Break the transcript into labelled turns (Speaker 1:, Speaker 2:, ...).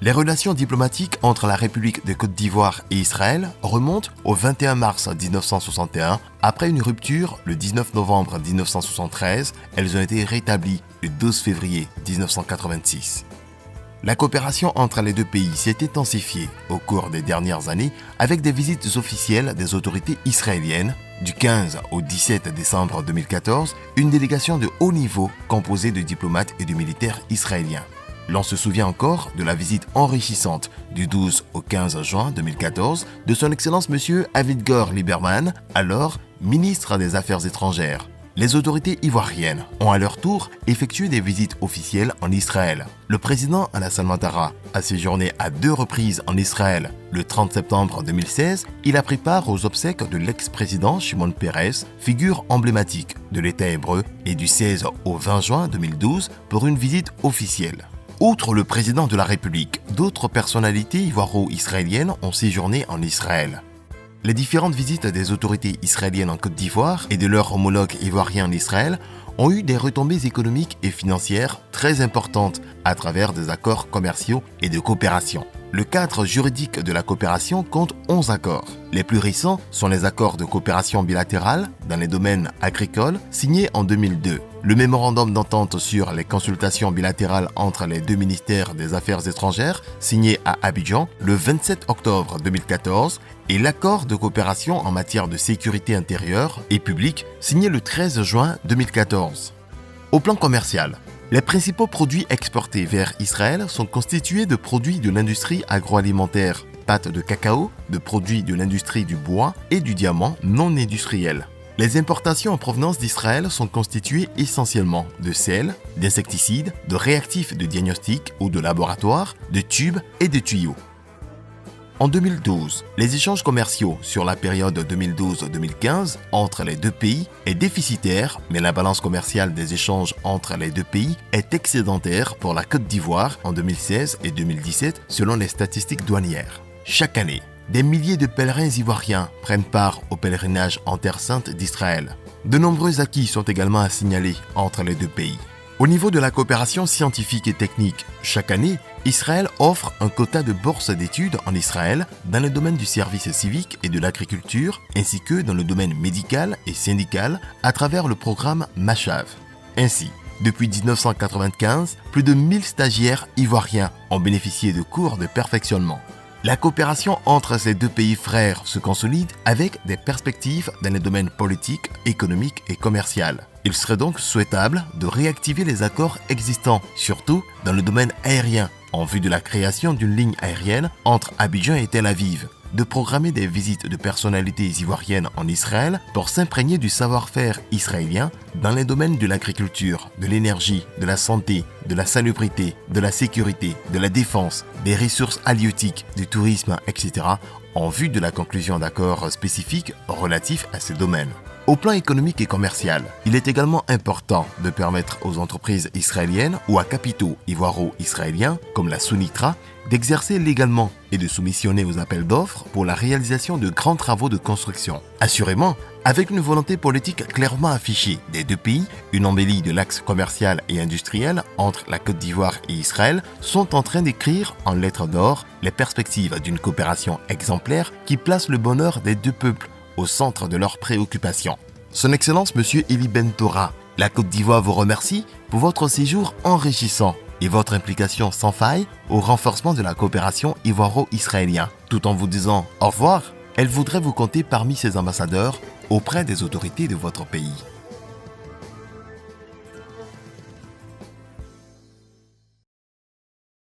Speaker 1: Les relations diplomatiques entre la République de Côte d'Ivoire et Israël remontent au 21 mars 1961. Après une rupture le 19 novembre 1973, elles ont été rétablies le 12 février 1986. La coopération entre les deux pays s'est intensifiée au cours des dernières années avec des visites officielles des autorités israéliennes. Du 15 au 17 décembre 2014, une délégation de haut niveau composée de diplomates et de militaires israéliens. L'on se souvient encore de la visite enrichissante du 12 au 15 juin 2014 de son Excellence M. Avigdor Lieberman, alors ministre des Affaires étrangères. Les autorités ivoiriennes ont à leur tour effectué des visites officielles en Israël. Le président Alassane Ouattara a séjourné à 2 reprises en Israël. Le 30 septembre 2016, il a pris part aux obsèques de l'ex-président Shimon Peres, figure emblématique de l'État hébreu, et du 16 au 20 juin 2012 pour une visite officielle. Outre le président de la République, d'autres personnalités ivoiro-israéliennes ont séjourné en Israël. Les différentes visites des autorités israéliennes en Côte d'Ivoire et de leurs homologues ivoiriens en Israël ont eu des retombées économiques et financières très importantes à travers des accords commerciaux et de coopération. Le cadre juridique de la coopération compte 11 accords. Les plus récents sont les accords de coopération bilatérale dans les domaines agricoles signés en 2002, le mémorandum d'entente sur les consultations bilatérales entre les 2 ministères des Affaires étrangères signé à Abidjan le 27 octobre 2014 et l'accord de coopération en matière de sécurité intérieure et publique signé le 13 juin 2014. Au plan commercial, les principaux produits exportés vers Israël sont constitués de produits de l'industrie agroalimentaire, pâtes de cacao, de produits de l'industrie du bois et du diamant non industriel. Les importations en provenance d'Israël sont constituées essentiellement de sel, d'insecticides, de réactifs de diagnostic ou de laboratoire, de tubes et de tuyaux. En 2012, les échanges commerciaux sur la période 2012-2015 entre les deux pays est déficitaire, mais la balance commerciale des échanges entre les deux pays est excédentaire pour la Côte d'Ivoire en 2016 et 2017 selon les statistiques douanières. Chaque année, des milliers de pèlerins ivoiriens prennent part au pèlerinage en Terre Sainte d'Israël. De nombreux acquis sont également à signaler entre les deux pays. Au niveau de la coopération scientifique et technique, chaque année, Israël offre un quota de bourses d'études en Israël dans le domaine du service civique et de l'agriculture, ainsi que dans le domaine médical et syndical à travers le programme MACHAV. Ainsi, depuis 1995, plus de 1000 stagiaires ivoiriens ont bénéficié de cours de perfectionnement. La coopération entre ces deux pays frères se consolide avec des perspectives dans les domaines politiques, économiques et commerciaux. Il serait donc souhaitable de réactiver les accords existants, surtout dans le domaine aérien, en vue de la création d'une ligne aérienne entre Abidjan et Tel Aviv, de programmer des visites de personnalités ivoiriennes en Israël pour s'imprégner du savoir-faire israélien dans les domaines de l'agriculture, de l'énergie, de la santé, de la salubrité, de la sécurité, de la défense, des ressources halieutiques, du tourisme, etc., en vue de la conclusion d'accords spécifiques relatifs à ces domaines. Au plan économique et commercial, il est également important de permettre aux entreprises israéliennes ou à capitaux ivoiro-israéliens, comme la Sounitra, d'exercer légalement et de soumissionner aux appels d'offres pour la réalisation de grands travaux de construction. Assurément, avec une volonté politique clairement affichée des deux pays, une embellie de l'axe commercial et industriel entre la Côte d'Ivoire et Israël sont en train d'écrire en lettres d'or les perspectives d'une coopération exemplaire qui place le bonheur des deux peuples au centre de leurs préoccupations. Son Excellence M. Eli Bentora, la Côte d'Ivoire vous remercie pour votre séjour enrichissant et votre implication sans faille au renforcement de la coopération ivoiro-israélienne. Tout en vous disant au revoir, elle voudrait vous compter parmi ses ambassadeurs auprès des autorités de votre pays.